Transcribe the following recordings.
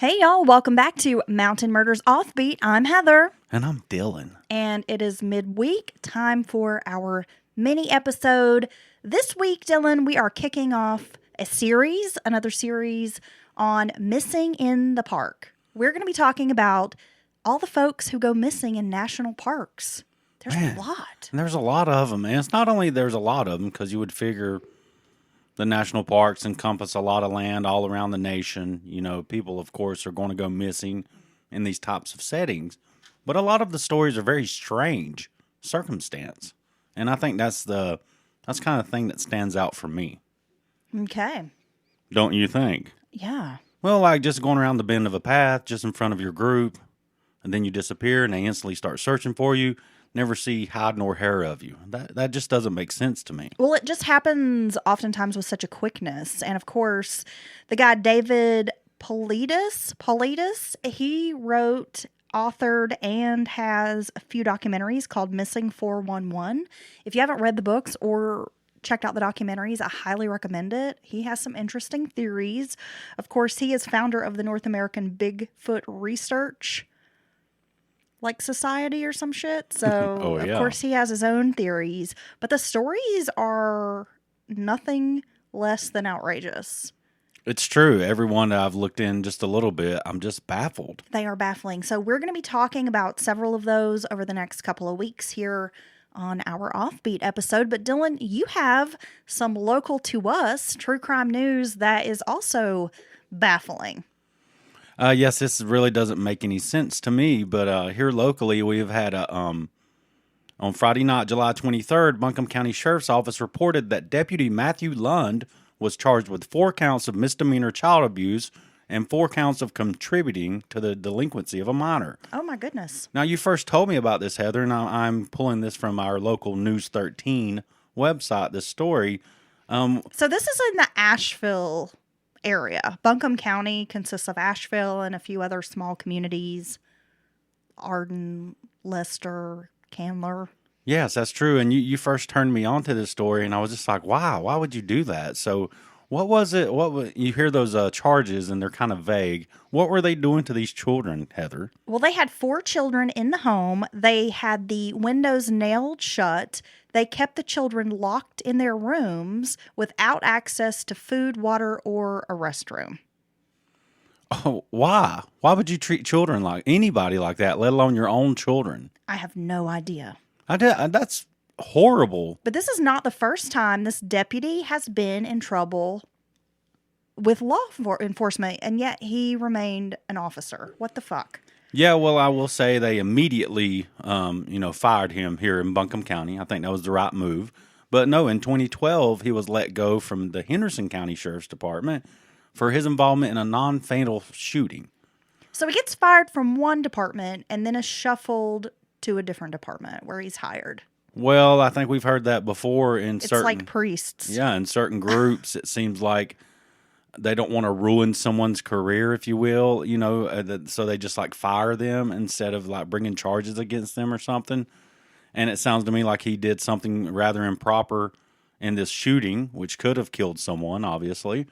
Hey y'all, welcome back to Mountain Murders Offbeat. I'm Heather. And I'm Dylan. And it is midweek, time for our mini episode. This week, Dylan, we are kicking off another series on missing in the park. We're going to be talking about all the folks who go missing in national parks. There's a lot. And there's a lot of them. And it's not only there's a lot of them, because you would figure the national parks encompass a lot of land all around the nation. You know, people, of course, are going to go missing in these types of settings. But a lot of the stories are very strange circumstance. And I think that's kind of thing that stands out for me. Okay. Don't you think? Yeah. Well, like just going around the bend of a path just in front of your group, and then you disappear and they instantly start searching for you. Never see hide nor hair of you. That just doesn't make sense to me. Well, it just happens oftentimes with such a quickness. And of course, the guy David Paulides, he wrote, authored, and has a few documentaries called Missing 411. If you haven't read the books or checked out the documentaries, I highly recommend it. He has some interesting theories. Of course, he is founder of the North American Bigfoot Research Society or some shit. So, Of course, he has his own theories. But the stories are nothing less than outrageous. It's true. Everyone that I've looked in just a little bit, I'm just baffled. They are baffling. So we're going to be talking about several of those over the next couple of weeks here on our Offbeat episode. But Dylan, you have some local to us true crime news that is also baffling. Yes, this really doesn't make any sense to me, but here locally we've had on Friday night, July 23rd, Buncombe County Sheriff's Office reported that Deputy Matthew Lund was charged with 4 counts of misdemeanor child abuse and 4 counts of contributing to the delinquency of a minor. Oh, my goodness. Now, you first told me about this, Heather, and I'm pulling this from our local News 13 website, this story. So this is in the Asheville area. Buncombe County consists of Asheville and a few other small communities. Arden, Lester, Candler. Yes, that's true. And you first turned me on to this story, and I was just like, wow, why would you do that? So what was it? You hear those charges, and they're kind of vague. What were they doing to these children, Heather? Well, they had 4 children in the home. They had the windows nailed shut. They kept the children locked in their rooms without access to food, water, or a restroom. Oh, why? Why would you treat children like anybody like that, let alone your own children? I have no idea. That's horrible. But this is not the first time this deputy has been in trouble with law enforcement, and yet he remained an officer. What the fuck? Yeah, well, I will say they immediately, fired him here in Buncombe County. I think that was the right move. But no, in 2012, he was let go from the Henderson County Sheriff's Department for his involvement in a non-fatal shooting. So he gets fired from one department and then is shuffled to a different department where he's hired. Well, I think we've heard that before It's like priests. Yeah, in certain groups, it seems like they don't want to ruin someone's career, if you will, so they just fire them instead of bringing charges against them or something. And it sounds to me like he did something rather improper in this shooting, which could have killed someone, obviously.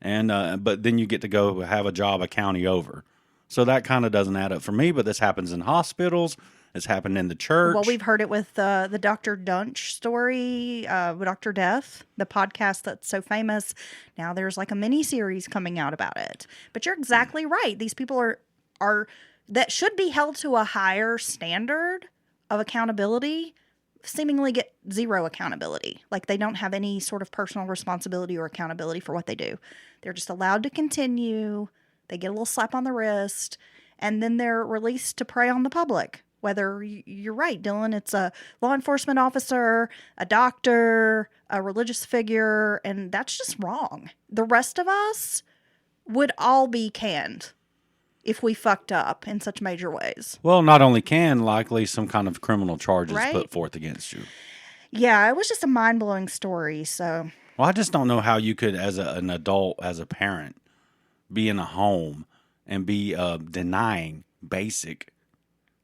And but then you get to go have a job a county over. So that kind of doesn't add up for me, but this happens in hospitals. It's happened in the church. Well, we've heard it with the Dr. Dunch story, Dr. Death, the podcast that's so famous. Now there's a mini series coming out about it. But you're exactly right. These people are that should be held to a higher standard of accountability, seemingly get zero accountability. They don't have any sort of personal responsibility or accountability for what they do. They're just allowed to continue. They get a little slap on the wrist, and then they're released to prey on the public. Whether you're right, Dylan, it's a law enforcement officer, a doctor, a religious figure, and that's just wrong. The rest of us would all be canned if we fucked up in such major ways. Well, not only likely some kind of criminal charges right? put forth against you. Yeah, it was just a mind-blowing story, so. Well, I just don't know how you could, as an adult, as a parent, be in a home and be denying basic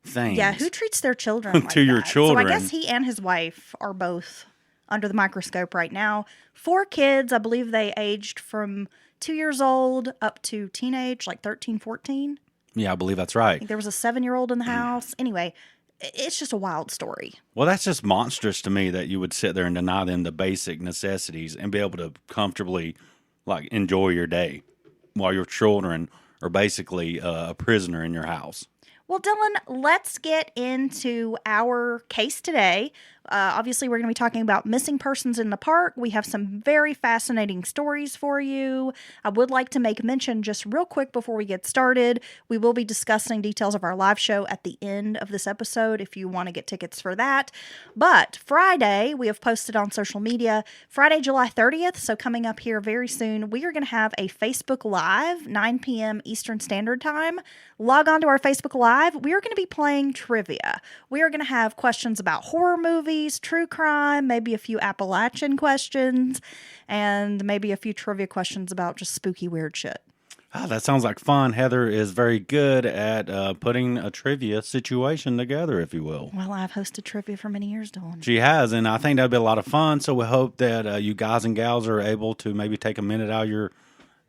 things. Yeah, who treats their children to your children? So I guess he and his wife are both under the microscope right now. 4 kids, I believe they aged from 2 years old up to teenage, like 13, 14. Yeah, I believe that's I right. think there was a 7-year-old in the house. Anyway, it's just a wild story. Well, that's just monstrous to me that you would sit there and deny them the basic necessities and be able to comfortably, like, enjoy your day while your children are basically a prisoner in your house. Well, Dylan, let's get into our case today. Obviously, we're going to be talking about missing persons in the park. We have some very fascinating stories for you. I would like to make mention just real quick before we get started. We will be discussing details of our live show at the end of this episode if you want to get tickets for that. But Friday, we have posted on social media, Friday, July 30th. So coming up here very soon, we are going to have a Facebook Live, 9 p.m. Eastern Standard Time. Log on to our Facebook Live. We are going to be playing trivia. We are going to have questions about horror movies, true crime, maybe a few Appalachian questions, and maybe a few trivia questions about just spooky, weird shit. Oh, that sounds like fun. Heather is very good at putting a trivia situation together, if you will. Well, I've hosted trivia for many years, Dylan. She has, and I think that'll be a lot of fun. So we hope that you guys and gals are able to maybe take a minute out of your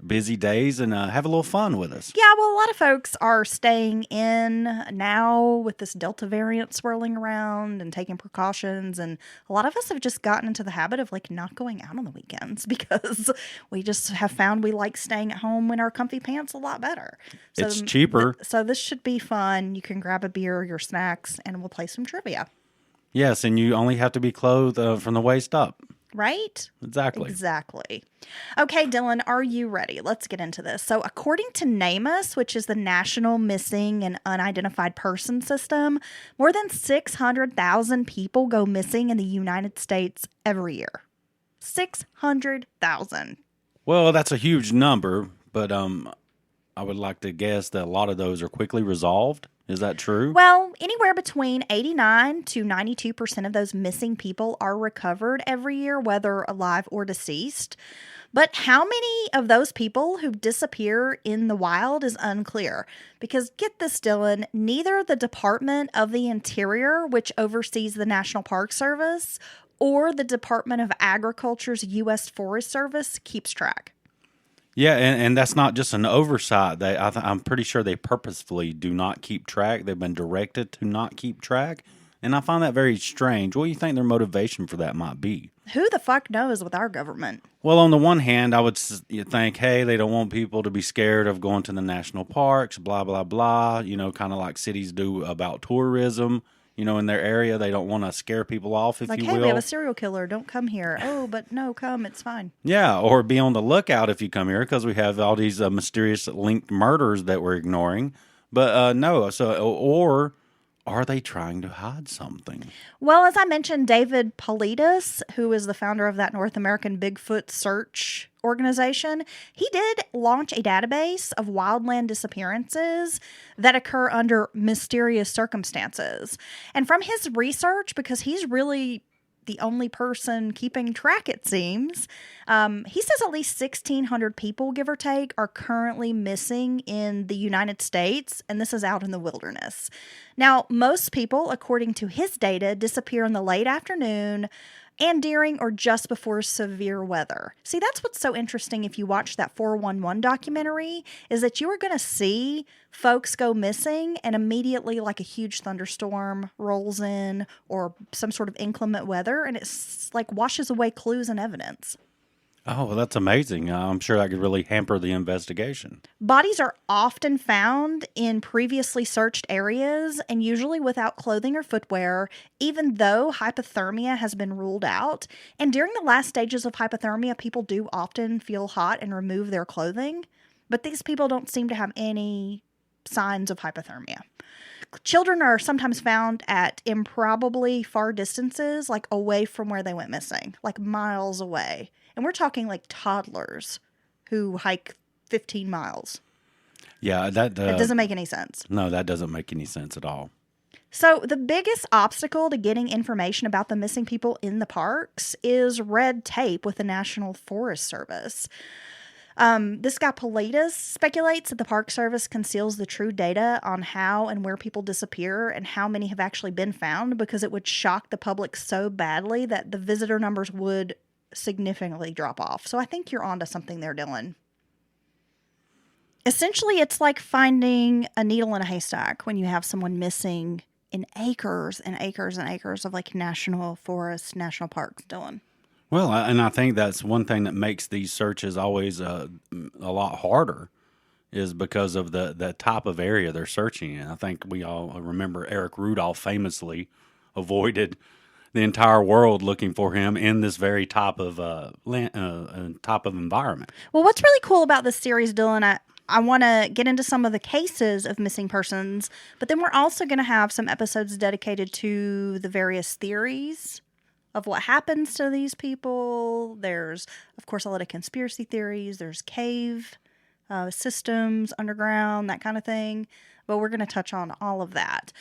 busy days and have a little fun with us. Yeah, well, a lot of folks are staying in now with this Delta variant swirling around and taking precautions. And a lot of us have just gotten into the habit of like not going out on the weekends because we just have found we like staying at home in our comfy pants a lot better. So It's cheaper. So this should be fun. You can grab a beer, your snacks, and we'll play some trivia. Yes, and you only have to be clothed from the waist up. Right? Exactly. Okay, Dylan, are you ready? Let's get into this. So according to NamUs, which is the National Missing and Unidentified Person System, more than 600,000 people go missing in the United States every year. 600,000. Well, that's a huge number, but I would like to guess that a lot of those are quickly resolved. Is that true? Well, anywhere between 89 to 92% of those missing people are recovered every year, whether alive or deceased. But how many of those people who disappear in the wild is unclear. Because get this, Dylan, neither the Department of the Interior, which oversees the National Park Service, or the Department of Agriculture's U.S. Forest Service keeps track. Yeah, and that's not just an oversight. I'm pretty sure they purposefully do not keep track. They've been directed to not keep track. And I find that very strange. What do you think their motivation for that might be? Who the fuck knows with our government? Well, on the one hand, I would think, hey, they don't want people to be scared of going to the national parks, blah, blah, blah, kind of like cities do about tourism. In their area, they don't want to scare people off, if like, you hey, will. we have a serial killer. Don't come here. Oh, but no, come. It's fine. Yeah, or be on the lookout if you come here because we have all these mysterious linked murders that we're ignoring. But no, or are they trying to hide something? Well, as I mentioned, David Paulides, who is the founder of that North American Bigfoot Search organization, he did launch a database of wildland disappearances that occur under mysterious circumstances. And from his research, because he's really the only person keeping track, it seems, he says at least 1,600 people, give or take, are currently missing in the United States, and this is out in the wilderness. Now, most people, according to his data, disappear in the late afternoon and during or just before severe weather. See, that's what's so interesting if you watch that 411 documentary, is that you are going to see folks go missing and immediately like a huge thunderstorm rolls in or some sort of inclement weather, and it's like washes away clues and evidence. Oh, well, that's amazing. I'm sure that could really hamper the investigation. Bodies are often found in previously searched areas and usually without clothing or footwear, even though hypothermia has been ruled out. And during the last stages of hypothermia, people do often feel hot and remove their clothing, but these people don't seem to have any signs of hypothermia. Children are sometimes found at improbably far distances, like away from where they went missing, like miles away. And we're talking like toddlers who hike 15 miles. Yeah, that doesn't make any sense. No, that doesn't make any sense at all. So the biggest obstacle to getting information about the missing people in the parks is red tape with the National Forest Service. This guy Paulides speculates that the Park Service conceals the true data on how and where people disappear and how many have actually been found because it would shock the public so badly that the visitor numbers would significantly drop off. So I think you're onto something there, Dylan. Essentially, it's like finding a needle in a haystack when you have someone missing in acres and acres and acres of like national forests, national parks, Dylan. Well, and I think that's one thing that makes these searches always a lot harder is because of the type of area they're searching in. I think we all remember Eric Rudolph famously avoided the entire world looking for him in this very type of type of environment. Well, what's really cool about this series, Dylan, I want to get into some of the cases of missing persons, but then we're also going to have some episodes dedicated to the various theories of what happens to these people. There's, of course, a lot of conspiracy theories. There's cave systems, underground, that kind of thing. But we're going to touch on all of that.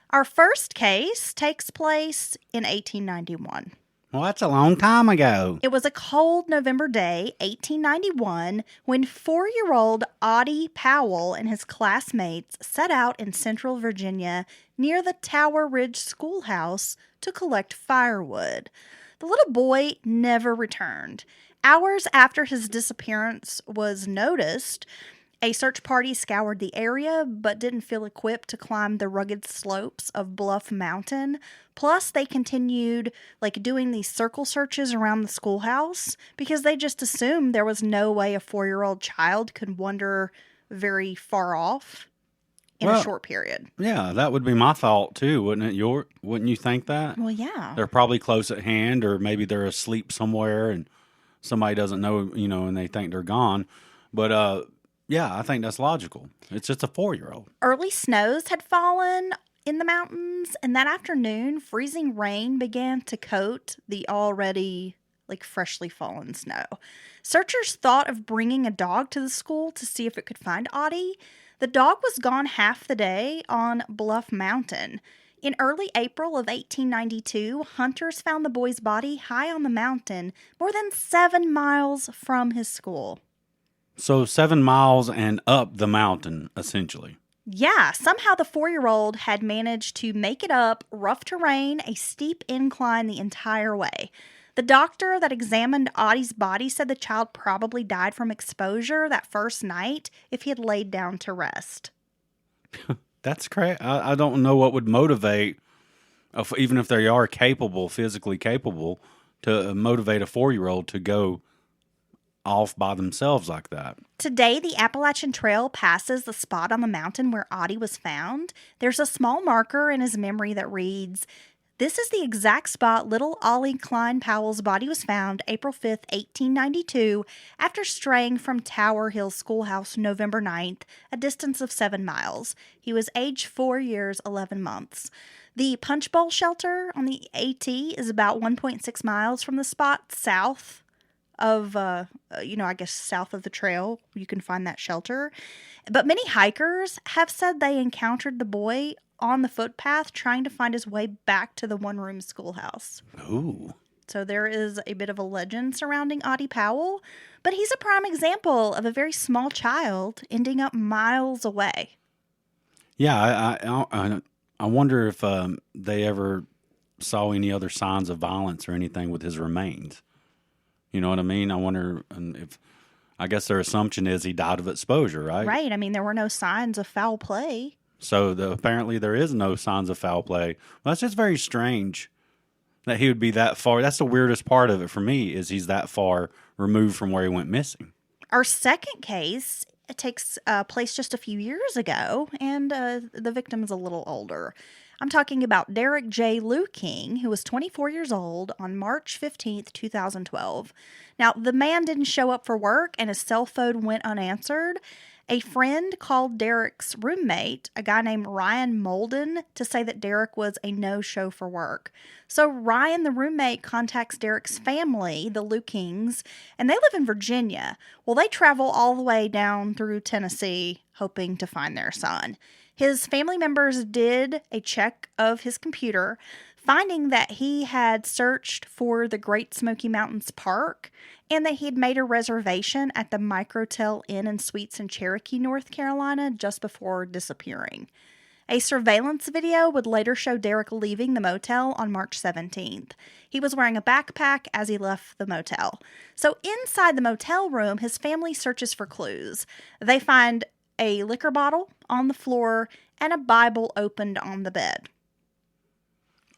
Our first case takes place in 1891. Well, that's a long time ago. It was a cold November day, 1891, when 4-year-old Ottie Powell and his classmates set out in central Virginia near the Tower Ridge Schoolhouse to collect firewood. The little boy never returned. Hours after his disappearance was noticed, a search party scoured the area but didn't feel equipped to climb the rugged slopes of Bluff Mountain. Plus, they continued doing these circle searches around the schoolhouse because they just assumed there was no way a 4-year-old child could wander very far off in a short period. Yeah, that would be my thought too, wouldn't it? Wouldn't you think that? Well, yeah. They're probably close at hand, or maybe they're asleep somewhere and somebody doesn't know, and they think they're gone. But yeah, I think that's logical. It's just a 4-year-old. Early snows had fallen in the mountains, and that afternoon, freezing rain began to coat the already freshly fallen snow. Searchers thought of bringing a dog to the school to see if it could find Ottie. The dog was gone half the day on Bluff Mountain. In early April of 1892, hunters found the boy's body high on the mountain, more than 7 miles from his school. So 7 miles and up the mountain, essentially. Yeah, somehow the 4-year-old had managed to make it up rough terrain, a steep incline the entire way. The doctor that examined Ottie's body said the child probably died from exposure that first night if he had laid down to rest. That's crazy. I don't know what would motivate, even if they are physically capable, to motivate a 4-year-old to go off by themselves like that. Today, the Appalachian Trail passes the spot on the mountain where Ottie was found. There's a small marker in his memory that reads, "This is the exact spot little Ollie Klein Powell's body was found April 5th, 1892, after straying from Tower Hill Schoolhouse November 9th, a distance of 7 miles. He was age 4 years, 11 months. The Punch Bowl shelter on the AT is about 1.6 miles from the spot south of, south of the trail. You can find that shelter. But many hikers have said they encountered the boy on the footpath trying to find his way back to the one-room schoolhouse." Ooh. So there is a bit of a legend surrounding Ottie Powell, but he's a prime example of a very small child ending up miles away. Yeah, I wonder if they ever saw any other signs of violence or anything with his remains. You know what I mean? I wonder if, I guess their assumption is he died of exposure, right? Right. I mean, there were no signs of foul play. So apparently there is no signs of foul play. Well, that's just very strange that he would be that far. That's the weirdest part of it for me, is he's that far removed from where he went missing. Our second case takes place just a few years ago, and the victim is a little older. I'm talking about Derek Lueking, who was 24 years old on March 15th, 2012. Now, the man didn't show up for work, and his cell phone went unanswered. A friend called Derek's roommate, a guy named Ryan Molden, to say that Derek was a no-show for work. So Ryan, the roommate, contacts Derek's family, the Luekings, and they live in Virginia. Well, they travel all the way down through Tennessee, hoping to find their son. His family members did a check of his computer, finding that he had searched for the Great Smoky Mountains Park and that he had made a reservation at the Microtel Inn and Suites in Cherokee, North Carolina, just before disappearing. A surveillance video would later show Derek leaving the motel on March 17th. He was wearing a backpack as he left the motel. So inside the motel room, his family searches for clues. They find a liquor bottle on the floor and a Bible opened on the bed.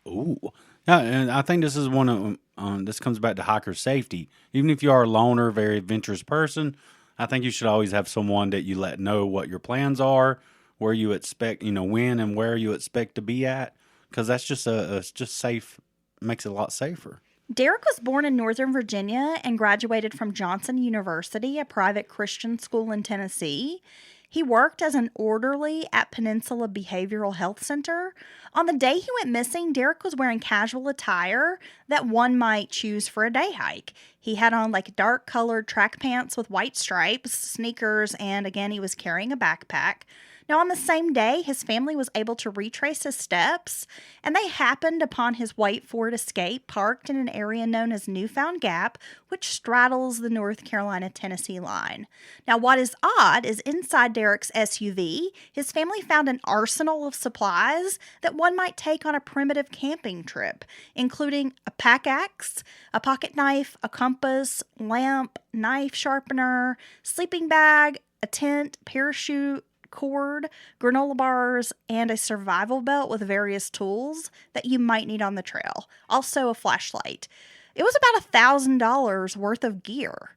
Ooh. Yeah, and I think this is one of this comes back to hiker safety. Even if you are a loner, very adventurous person, I think you should always have someone that you let know what your plans are, where you expect, when and where you expect to be at, because that's just it's just safe, makes it a lot safer. Derek was born in Northern Virginia and graduated from Johnson University, a private Christian school in Tennessee. He worked as an orderly at Peninsula Behavioral Health Center. On the day he went missing, Derek was wearing casual attire that one might choose for a day hike. He had on dark colored track pants with white stripes, sneakers, and again, he was carrying a backpack. Now, on the same day, his family was able to retrace his steps, and they happened upon his white Ford Escape parked in an area known as Newfound Gap, which straddles the North Carolina-Tennessee line. Now, what is odd is inside Derek's SUV, his family found an arsenal of supplies that one might take on a primitive camping trip, including a pack axe, a pocket knife, a compass, lamp, knife sharpener, sleeping bag, a tent, parachute, cord, granola bars, and a survival belt with various tools that you might need on the trail. Also a flashlight. It was about $1,000 worth of gear.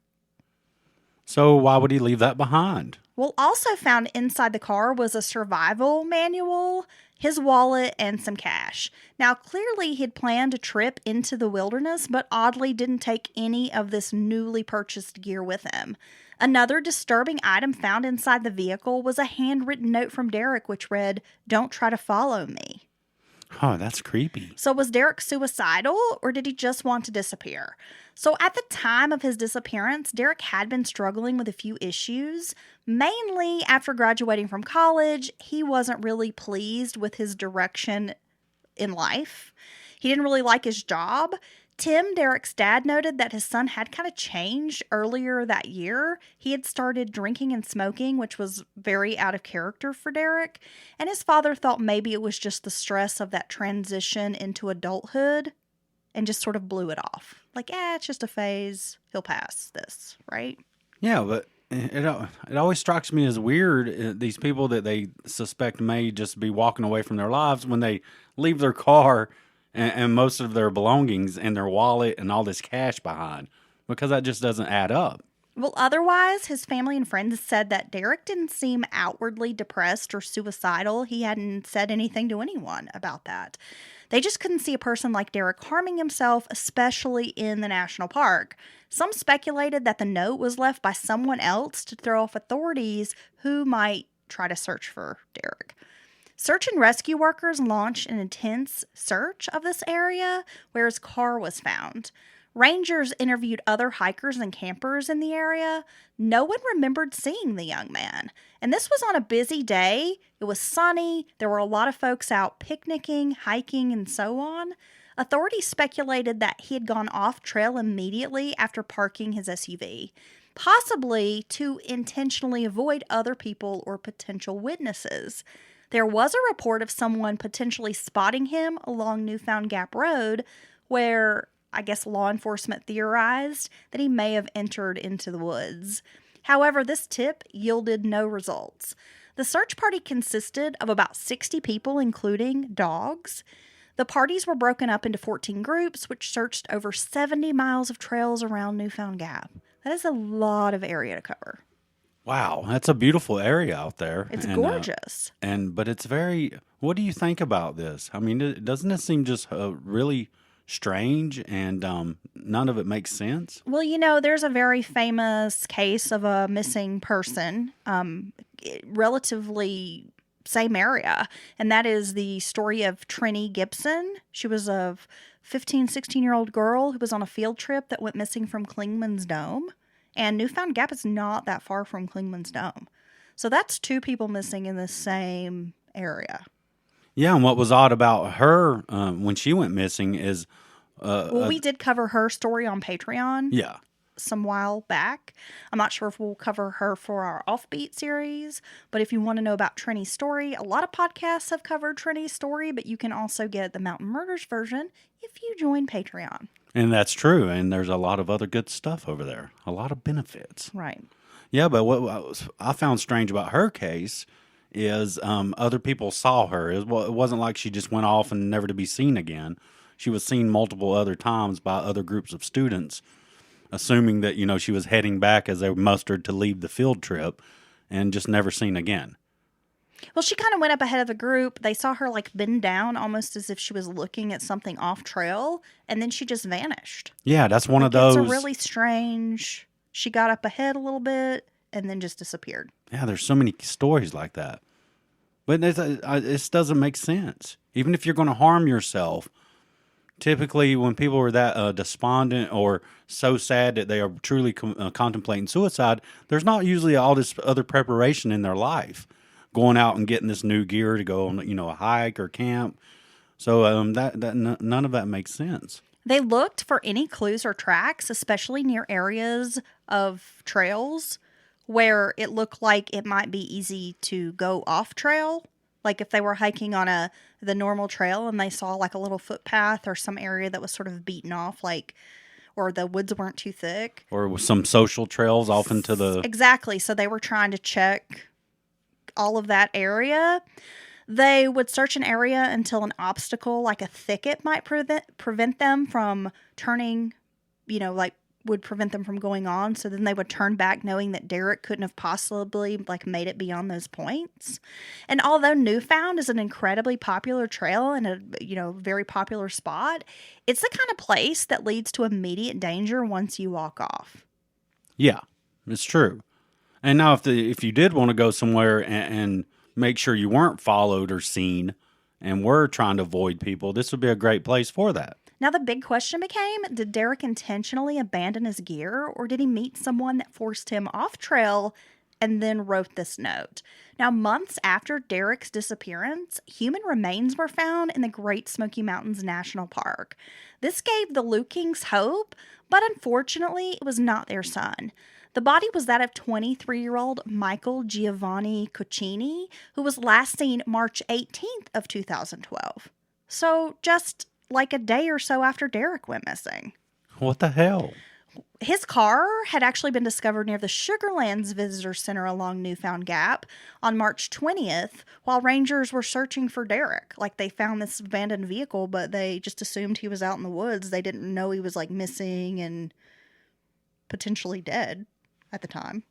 So why would he leave that behind? Well, also found inside the car was a survival manual, his wallet, and some cash. Now, clearly he'd planned a trip into the wilderness, but oddly didn't take any of this newly purchased gear with him. Another disturbing item found inside the vehicle was a handwritten note from Derek which read, "Don't try to follow me." Oh, that's creepy. So was Derek suicidal or did he just want to disappear? So at the time of his disappearance, Derek had been struggling with a few issues. Mainly after graduating from college, he wasn't really pleased with his direction in life. He didn't really like his job. Tim, Derek's dad, noted that his son had kind of changed earlier that year. He had started drinking and smoking, which was very out of character for Derek. And his father thought maybe it was just the stress of that transition into adulthood and just sort of blew it off. It's just a phase. He'll pass this, right? Yeah, but it always strikes me as weird, these people that they suspect may just be walking away from their lives when they leave their car and most of their belongings and their wallet and all this cash behind, because that just doesn't add up. Well, otherwise, his family and friends said that Derek didn't seem outwardly depressed or suicidal. He hadn't said anything to anyone about that. They just couldn't see a person like Derek harming himself, especially in the national park. Some speculated that the note was left by someone else to throw off authorities who might try to search for Derek. Search and rescue workers launched an intense search of this area where his car was found. Rangers interviewed other hikers and campers in the area. No one remembered seeing the young man. And this was on a busy day. It was sunny. There were a lot of folks out picnicking, hiking, and so on. Authorities speculated that he had gone off trail immediately after parking his SUV, possibly to intentionally avoid other people or potential witnesses. There was a report of someone potentially spotting him along Newfound Gap Road where, I guess, law enforcement theorized that he may have entered into the woods. However, this tip yielded no results. The search party consisted of about 60 people, including dogs. The parties were broken up into 14 groups, which searched over 70 miles of trails around Newfound Gap. That is a lot of area to cover. Wow, that's a beautiful area out there. It's gorgeous. But it's very. What do you think about this? I mean, doesn't it seem just really strange and none of it makes sense? Well, there's a very famous case of a missing person, relatively same area, and that is the story of Trini Gibson. She was a 15, 16-year-old girl who was on a field trip that went missing from Clingman's Dome. And Newfound Gap is not that far from Clingman's Dome. So that's two people missing in the same area. Yeah, and what was odd about her when she went missing is... we did cover her story on Patreon. Yeah. some while back. I'm not sure if we'll cover her for our Offbeat series, but if you want to know about Trini's story, a lot of podcasts have covered Trini's story, but you can also get the Mountain Murders version if you join Patreon. And that's true. And there's a lot of other good stuff over there, a lot of benefits. Right. Yeah, but what I found strange about her case is other people saw her. It wasn't like she just went off and never to be seen again. She was seen multiple other times by other groups of students, assuming that, she was heading back as they mustered to leave the field trip, and just never seen again. Well, she kind of went up ahead of the group. They saw her like bend down almost as if she was looking at something off trail, and then she just vanished. Yeah, that's one of those. It's a really strange. She got up ahead a little bit and then just disappeared. Yeah, there's so many stories like that. But it doesn't make sense. Even if you're going to harm yourself, typically when people are that despondent or so sad that they are truly contemplating suicide, there's not usually all this other preparation in their life. Going out and getting this new gear to go on, a hike or camp. So none of that makes sense. They looked for any clues or tracks, especially near areas of trails where it looked like it might be easy to go off trail. Like if they were hiking on the normal trail and they saw like a little footpath or some area that was sort of beaten off, or the woods weren't too thick. Or some social trails off into the... Exactly. So they were trying to check all of that area. They would search an area until an obstacle like a thicket might prevent them from turning, would prevent them from going on. So then they would turn back knowing that Derek couldn't have possibly made it beyond those points. And although Newfound is an incredibly popular trail and a, very popular spot, it's the kind of place that leads to immediate danger once you walk off. Yeah, it's true. And now if you did want to go somewhere and make sure you weren't followed or seen and were trying to avoid people, this would be a great place for that. Now the big question became, did Derek intentionally abandon his gear, or did he meet someone that forced him off trail and then wrote this note? Now, months after Derek's disappearance, human remains were found in the Great Smoky Mountains National Park. This gave the Luekings hope, but unfortunately it was not their son. The body was that of 23-year-old Michael Giovanni Coccini, who was last seen March 18th of 2012. So just like a day or so after Derek went missing. What the hell? His car had actually been discovered near the Sugarlands Visitor Center along Newfound Gap on March 20th while rangers were searching for Derek. They found this abandoned vehicle, but they just assumed he was out in the woods. They didn't know he was missing and potentially dead at the time.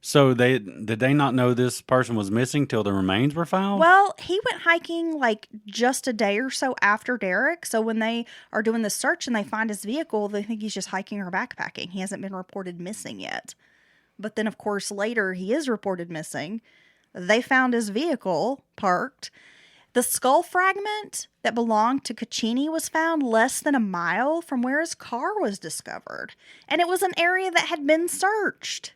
So did they not know this person was missing till the remains were found? Well, he went hiking just a day or so after Derek. So when they are doing the search and they find his vehicle, they think he's just hiking or backpacking. He hasn't been reported missing yet. But then, of course, later he is reported missing. They found his vehicle parked. The skull fragment that belonged to Coccini was found less than a mile from where his car was discovered. And it was an area that had been searched.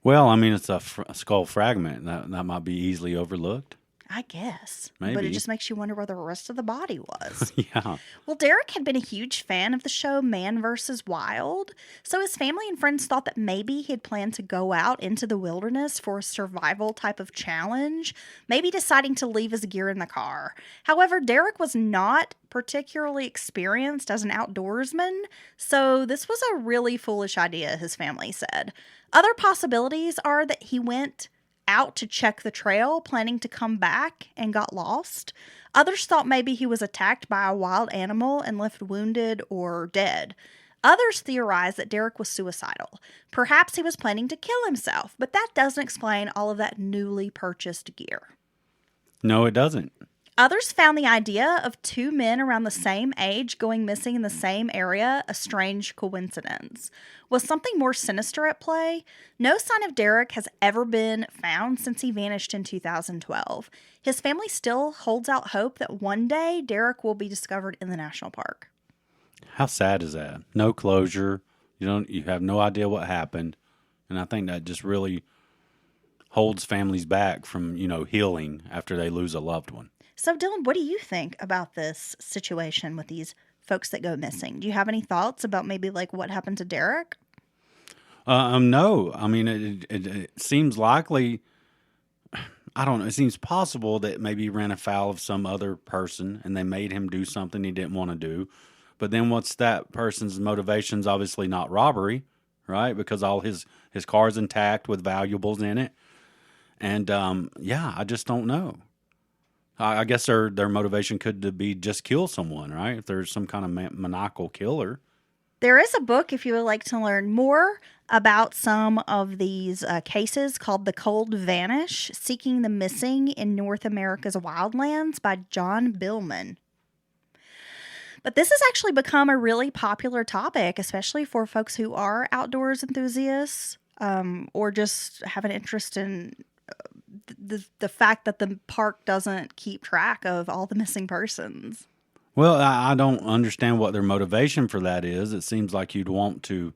Well, it's a skull fragment. That might be easily overlooked. I guess. Maybe. But it just makes you wonder where the rest of the body was. Yeah. Well, Derek had been a huge fan of the show Man vs. Wild, so his family and friends thought that maybe he had planned to go out into the wilderness for a survival type of challenge, maybe deciding to leave his gear in the car. However, Derek was not particularly experienced as an outdoorsman, so this was a really foolish idea, his family said. Other possibilities are that he went out to check the trail, planning to come back, and got lost. Others thought maybe he was attacked by a wild animal and left wounded or dead. Others theorized that Derek was suicidal. Perhaps he was planning to kill himself, but that doesn't explain all of that newly purchased gear. No, it doesn't. Others found the idea of two men around the same age going missing in the same area a strange coincidence. Was something more sinister at play? No sign of Derek has ever been found since he vanished in 2012. His family still holds out hope that one day Derek will be discovered in the national park. How sad is that? No closure. You have no idea what happened. And I think that just really holds families back from, healing after they lose a loved one. So, Dylan, what do you think about this situation with these folks that go missing? Do you have any thoughts about maybe what happened to Derek? No, I mean it seems likely. I don't know. It seems possible that maybe he ran afoul of some other person and they made him do something he didn't want to do. But then what's that person's motivations? Obviously not robbery, right? Because all his car's intact with valuables in it. And yeah, I just don't know. I guess their motivation could be just kill someone, right? If there's some kind of maniacal killer. There is a book, if you would like to learn more about some of these cases, called The Cold Vanish: Seeking the Missing in North America's Wildlands by John Billman. But this has actually become a really popular topic, especially for folks who are outdoors enthusiasts, or just have an interest in the fact that the park doesn't keep track of all the missing persons. Well, I don't understand what their motivation for that is. It seems like you'd want to,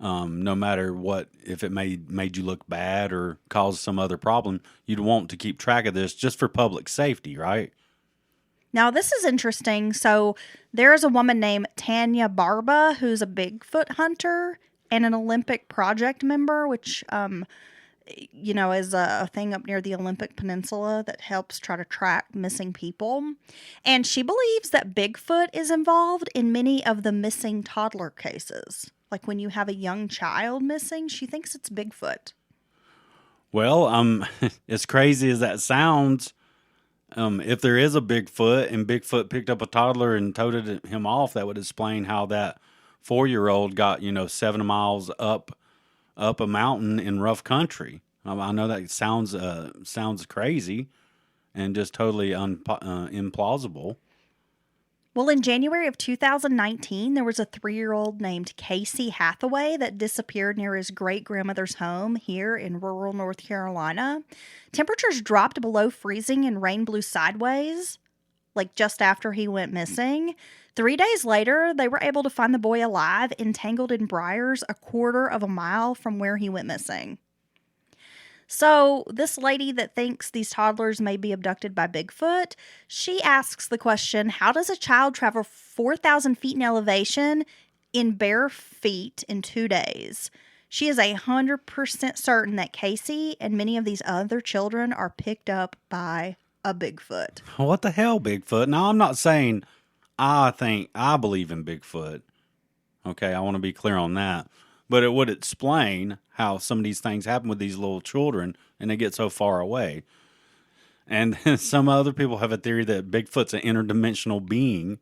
no matter what, if it made you look bad or caused some other problem, you'd want to keep track of this just for public safety, right? Now, this is interesting. So, there is a woman named Tanya Barba who's a Bigfoot hunter and an Olympic Project member, which, is a thing up near the Olympic Peninsula that helps try to track missing people. And she believes that Bigfoot is involved in many of the missing toddler cases. Like when you have a young child missing, she thinks it's Bigfoot. Well, as crazy as that sounds, if there is a Bigfoot and Bigfoot picked up a toddler and toted him off, that would explain how that 4-year-old got, 7 miles up a mountain in rough country. I know that sounds crazy and just totally implausible. Well, in January of 2019, there was a 3-year-old named Casey Hathaway that disappeared near his great-grandmother's home here in rural North Carolina. Temperatures dropped below freezing and rain blew sideways, like just after he went missing. 3 days later, they were able to find the boy alive, entangled in briars a quarter of a mile from where he went missing. So, this lady that thinks these toddlers may be abducted by Bigfoot, she asks the question, how does a child travel 4,000 feet in elevation in bare feet in 2 days? She is 100% certain that Casey and many of these other children are picked up by a Bigfoot. What the hell, Bigfoot? Now, I'm not saying I believe in Bigfoot. Okay, I want to be clear on that. But it would explain how some of these things happen with these little children and they get so far away. And some other people have a theory that Bigfoot's an interdimensional being,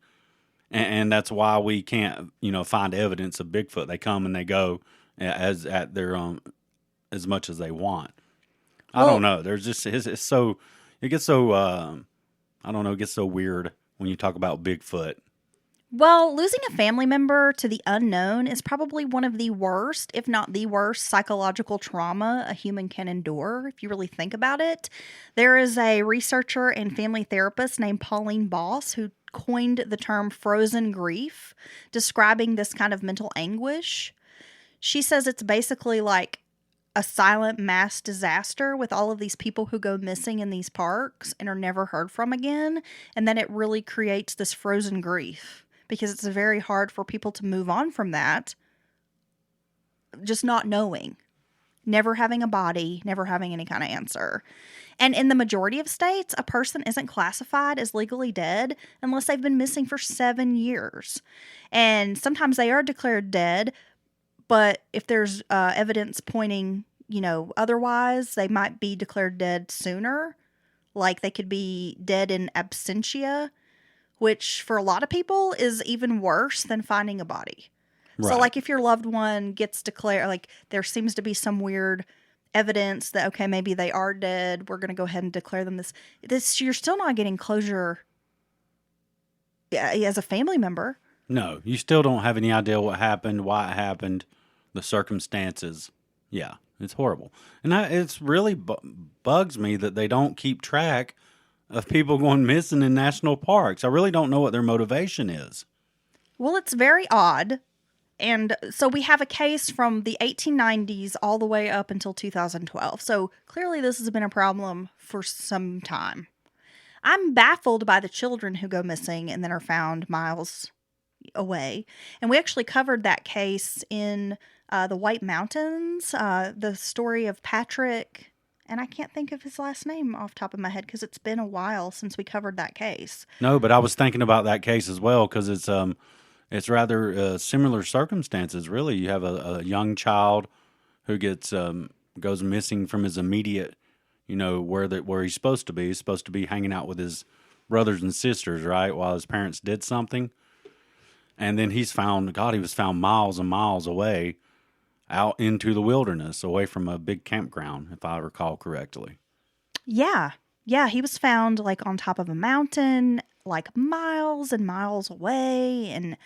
and that's why we can't, find evidence of Bigfoot. They come and they go as at their as much as they want. I don't know. There's just it gets so I don't know. It gets so weird when you talk about Bigfoot. Well, losing a family member to the unknown is probably one of the worst, if not the worst, psychological trauma a human can endure, if you really think about it. There is a researcher and family therapist named Pauline Boss who coined the term frozen grief, describing this kind of mental anguish. She says it's basically like a silent mass disaster with all of these people who go missing in these parks and are never heard from again, and then it really creates this frozen grief. Because it's very hard for people to move on from that, just not knowing, never having a body, never having any kind of answer. And in the majority of states, a person isn't classified as legally dead unless they've been missing for 7 years. And sometimes they are declared dead, but if there's evidence pointing, otherwise, they might be declared dead sooner. Like they could be dead in absentia, which for a lot of people is even worse than finding a body. Right. So like if your loved one gets declared, like there seems to be some weird evidence that, okay, maybe they are dead, we're going to go ahead and declare them this, you're still not getting closure as a family member. No, you still don't have any idea what happened, why it happened, the circumstances. Yeah, it's horrible. And it's really bugs me that they don't keep track of people going missing in national parks. I really don't know what their motivation is. Well, it's very odd. And so we have a case from the 1890s all the way up until 2012. So clearly this has been a problem for some time. I'm baffled by the children who go missing and then are found miles away. And we actually covered that case in The White Mountains, the story of Patrick, and I can't think of his last name off the top of my head because it's been a while since we covered that case. No, but I was thinking about that case as well because it's rather similar circumstances. Really, you have a young child who gets goes missing from his immediate, where he's supposed to be. He's supposed to be hanging out with his brothers and sisters, right, while his parents did something. And then he's found. God, he was found miles and miles away, out into the wilderness, away from a big campground, if I recall correctly. Yeah. Yeah, he was found like on top of a mountain, like miles and miles away. And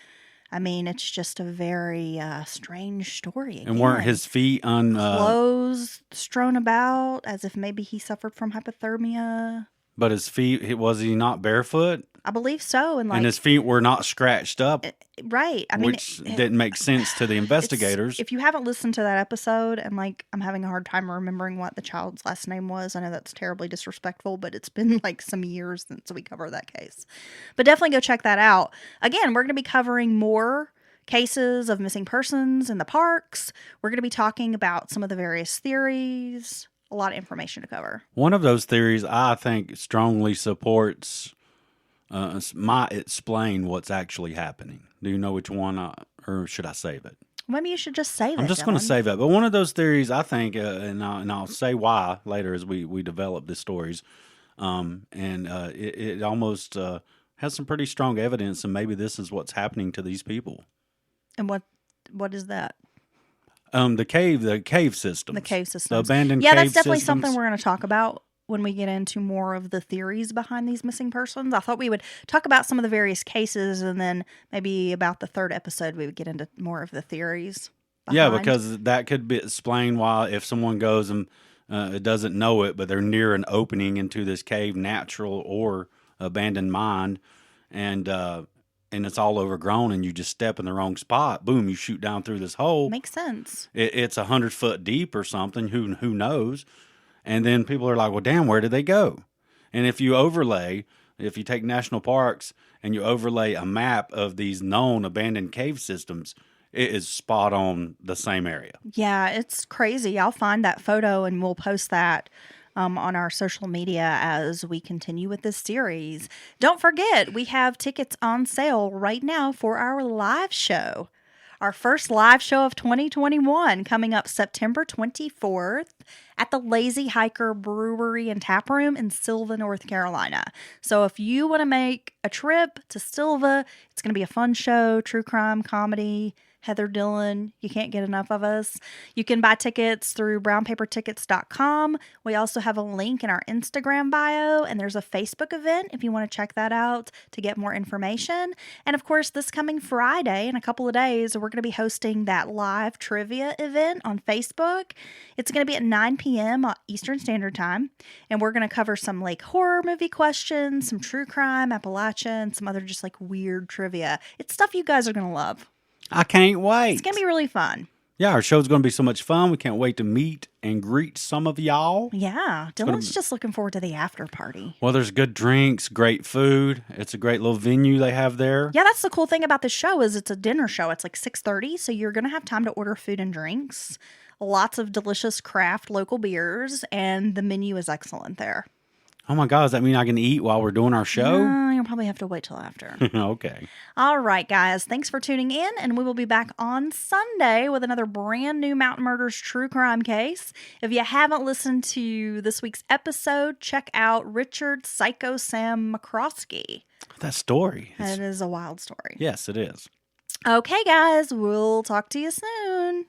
I mean, it's just a very strange story. Again. And weren't his feet on clothes strewn about as if maybe he suffered from hypothermia? But his feet, was he not barefoot? I believe so. And his feet were not scratched up. Right. I mean, which didn't make sense to the investigators. If you haven't listened to that episode, and I'm having a hard time remembering what the child's last name was. I know that's terribly disrespectful, but it's been some years since we covered that case. But definitely go check that out. Again, we're going to be covering more cases of missing persons in the parks. We're going to be talking about some of the various theories. A lot of information to cover. One of those theories I think strongly supports might explain what's actually happening. Do you know which one, or should I save it? Maybe you should just save it. I'm just going to save it. But one of those theories, I think, and I'll say why later as we develop the stories, it almost has some pretty strong evidence, and maybe this is what's happening to these people. And what is that? The cave system. The cave system. The abandoned cave systems. Yeah, that's definitely systems. something we're going to talk about when we get into more of the theories behind these missing persons. I thought we would talk about some of the various cases, and then maybe about the third episode we would get into more of the theories behind. Yeah, because that could explain why if someone goes and doesn't know it, but they're near an opening into this cave, natural or abandoned mine, and it's all overgrown, and you just step in the wrong spot, boom, you shoot down through this hole. Makes sense. It's 100 foot deep or something. Who knows? And then people are like, well, damn, where did they go? And if you take national parks and you overlay a map of these known abandoned cave systems, it is spot on the same area. Yeah, it's crazy. I'll find that photo and we'll post that on our social media as we continue with this series. Don't forget, we have tickets on sale right now for our live show. Our first live show of 2021 coming up September 24th at the Lazy Hiker Brewery and Tap Room in Silva, North Carolina. So if you want to make a trip to Silva, it's going to be a fun show, true crime, comedy, Heather Dillon, you can't get enough of us. You can buy tickets through brownpapertickets.com. We also have a link in our Instagram bio, and there's a Facebook event if you want to check that out to get more information. And of course, this coming Friday, in a couple of days, we're going to be hosting that live trivia event on Facebook. It's going to be at 9 p.m. Eastern Standard Time, and we're going to cover some horror movie questions, some true crime, Appalachia, and some other just weird trivia. It's stuff you guys are going to love. I can't wait. It's going to be really fun. Yeah, our show's going to be so much fun. We can't wait to meet and greet some of y'all. Yeah, Dylan's just looking forward to the after party. Well, there's good drinks, great food. It's a great little venue they have there. Yeah, that's the cool thing about the show is it's a dinner show. It's 6:30, so you're going to have time to order food and drinks. Lots of delicious craft local beers, and the menu is excellent there. Oh my God, does that mean I can eat while we're doing our show? You'll probably have to wait till after. Okay. All right, guys. Thanks for tuning in, and we will be back on Sunday with another brand new Mountain Murders true crime case. If you haven't listened to this week's episode, check out Richard Psycho Sam McCroskey. That story. It is a wild story. Yes, it is. Okay, guys. We'll talk to you soon.